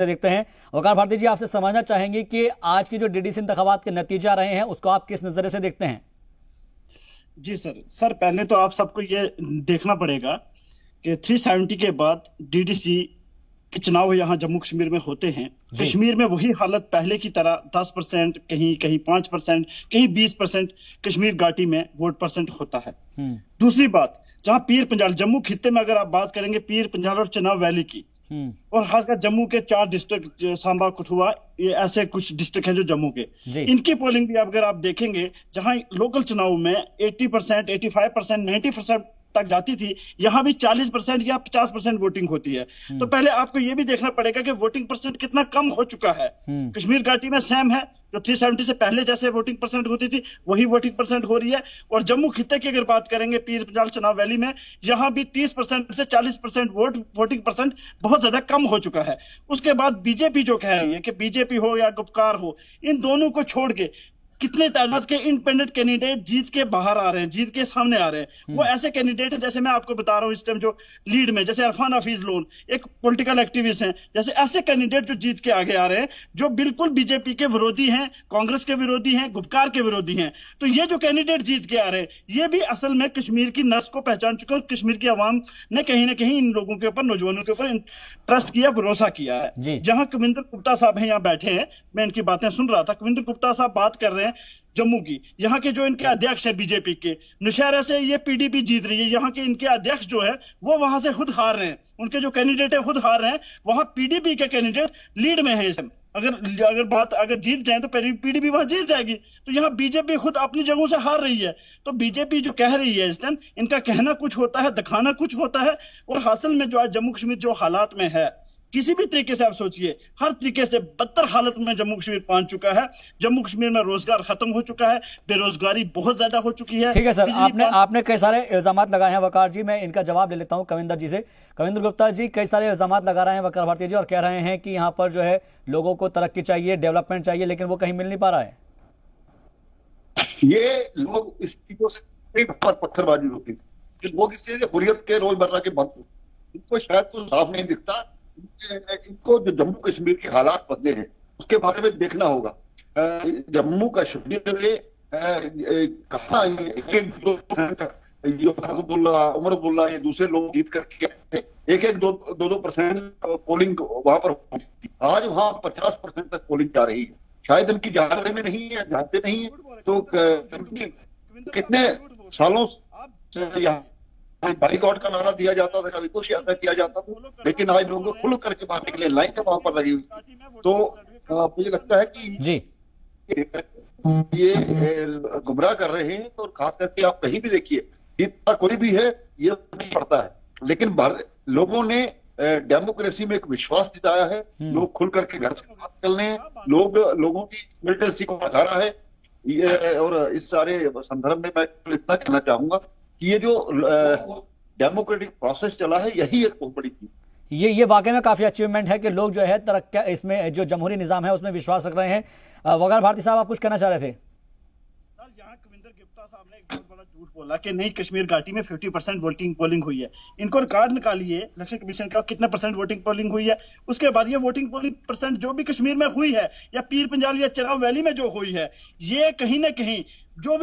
देखते हैं। वकार भारती जी, आपसे समझना चाहेंगे कि आज की जो डीडीसी इंतखाबात के नतीजे आ रहे हैं उसको आप किस नजरिए से देखते हैं? जी सर पहले तो आप सबको ये देखना पड़ेगा कि 370 के बाद डीडीसी के चुनाव यहाँ जम्मू कश्मीर में होते हैं। कश्मीर में वही हालत पहले की तरह 10%, कहीं कहीं 5%, कहीं 20% कश्मीर घाटी में वोट परसेंट होता है। दूसरी बात, जहां पीर पंजाल जम्मू खित्ते में अगर आप बात करेंगे पीर पंजाल और चनाब वैली की, और खासकर जम्मू के 4 डिस्ट्रिक्ट सांबा, कठुआ, ये ऐसे कुछ डिस्ट्रिक्ट हैं जो जम्मू के, इनकी पोलिंग भी अगर आप देखेंगे, जहां लोकल चुनाव में 80%, 85%, 90% तक जाती थी, यहां भी 40% या 50% वोटिंग होती है। तो पहले आपको यह भी देखना पड़ेगा कि वोटिंग परसेंट कितना कम हो चुका है। कश्मीर घाटी में सेम है, जो 370 से पहले जैसे वोटिंग परसेंट होती थी वही वोटिंग परसेंट हो रही है। और जम्मू खित्ते की अगर बात करेंगे, पीर पंजाल चनाब वैली में, यहां भी 30% से 40% वोटिंग परसेंट बहुत ज्यादा कम हो चुका है। उसके बाद बीजेपी जो कह रही है कि बीजेपी हो या गुपकार हो, इन दोनों को छोड़ के कितने तादाद के इंडिपेंडेंट कैंडिडेट जीत के बाहर आ रहे हैं, जीत के सामने आ रहे हैं। वो ऐसे कैंडिडेट हैं, जैसे मैं आपको बता रहा हूं इस टाइम जो लीड में, जैसे अरफान हफीज लोन एक पॉलिटिकल एक्टिविस्ट हैं, जैसे ऐसे कैंडिडेट जो जीत के आगे आ रहे हैं, जो बिल्कुल बीजेपी के विरोधी हैं, कांग्रेस के विरोधी हैं, गुपकार के विरोधी हैं। तो ये जो कैंडिडेट जीत के आ रहे हैं, ये भी असल में कश्मीर की नस को पहचान चुके हैं। कश्मीर की आवाम ने कहीं ना कहीं इन लोगों के ऊपर, नौजवानों के ऊपर ट्रस्ट किया, भरोसा किया है। जहां कविंदर गुप्ता साहब हैं, यहाँ बैठे हैं, मैं इनकी बातें सुन रहा था। कविंदर गुप्ता साहब बात कर रहे हैं जम्मू की, यहाँ के जो इनके अध्यक्ष है बीजेपी के, नौशहरा से ये पीडीपी जीत रही है, यहाँ के इनके अध्यक्ष जो है वो वहां से खुद हार रहे हैं, उनके जो कैंडिडेट है खुद हार रहे हैं, वहां पीडीपी के कैंडिडेट लीड में है। अगर जीत जाए तो पीडीपी वहां जीत जाएगी। तो यहाँ बीजेपी खुद अपनी जगहों से हार रही है। तो बीजेपी जो कह रही है इस टाइम, इनका कहना कुछ होता है, दिखाना कुछ होता है, और हासिल में जो आज जम्मू कश्मीर जो हालात में है, किसी भी तरीके से आप सोचिए, हर तरीके से बदतर हालत में जम्मू कश्मीर पहुंच चुका है। जम्मू कश्मीर में रोजगार खत्म हो चुका है, बेरोजगारी बहुत ज्यादा हो चुकी है। ठीक है सर, आपने कई सारे इल्जाम लगाए हैं वकार जी, मैं इनका जवाब ले लेता हूं कविंदर जी से। कविंदर गुप्ता जी कई सारे इल्जाम लगा रहे हैं वकार भारती जी, और कह रहे हैं कि यहाँ पर जो है लोगों को तरक्की चाहिए, डेवलपमेंट चाहिए, लेकिन वो कहीं मिल नहीं पा रहा है। ये लोग इस चीजों से पत्थरबाजी होती थी, लोग इससे हुर्रियत के रोजमर्रा के बंद, इनको शायद तो साफ नहीं दिखता। इनको जो जम्मू कश्मीर के हालात बदले हैं उसके बारे में देखना होगा। जम्मू कश्मीर में कहा उमर अब्दुल्ला ये दूसरे लोग जीत करके थे, 1-2% पोलिंग वहां पर होती थी। आज वहां 50% तक पोलिंग जा रही है। शायद इनकी जानने में नहीं है, जानते नहीं है। तो कितने सालों से यहाँ बाइकआउट का नारा दिया जाता था, कभी कुछ ऐसा किया जाता था, लेकिन आज लोगों को खुल करके बाहर निकले, लाइन से वहां पर लगी हुई। तो मुझे लगता है कि जी ये गुमराह कर रहे हैं। और खास करके आप कहीं भी देखिए, इतना कोई भी है ये नहीं पड़ता है, लेकिन लोगों ने डेमोक्रेसी में एक विश्वास जताया है। लोग खुल करके घर से बात कर रहे हैं, लोगों की मिलिटेंसी को नकारा है ये। और इस सारे संदर्भ में मैं इतना कहना चाहूंगा कि ये जो डेमोक्रेटिक प्रोसेस चला है, यही एक बहुत बड़ी चीज। ये वाकई में काफी अचीवमेंट है कि लोग जो है तरक्की, इसमें जो जमहूरी निजाम है उसमें विश्वास रख रहे हैं। वकार भारती साहब, आप कुछ कहना चाह रहे थे? सर, यहाँ कविंदर गुप्ता साहब ने एक बहुत बड़ा झूठ बोला कि नहीं, कश्मीर घाटी में 50% वोटिंग पोलिंग हुई है। इनको रिकॉर्ड निकालिए इलेक्शन कमीशन का, कितना परसेंट वोटिंग पोलिंग हुई है। उसके बाद ये वोटिंग पोलिंग परसेंट जो भी कश्मीर में हुई है, या पीर पंजाल या चनाब वैली में जो हुई है, ये कहीं ना कहीं जो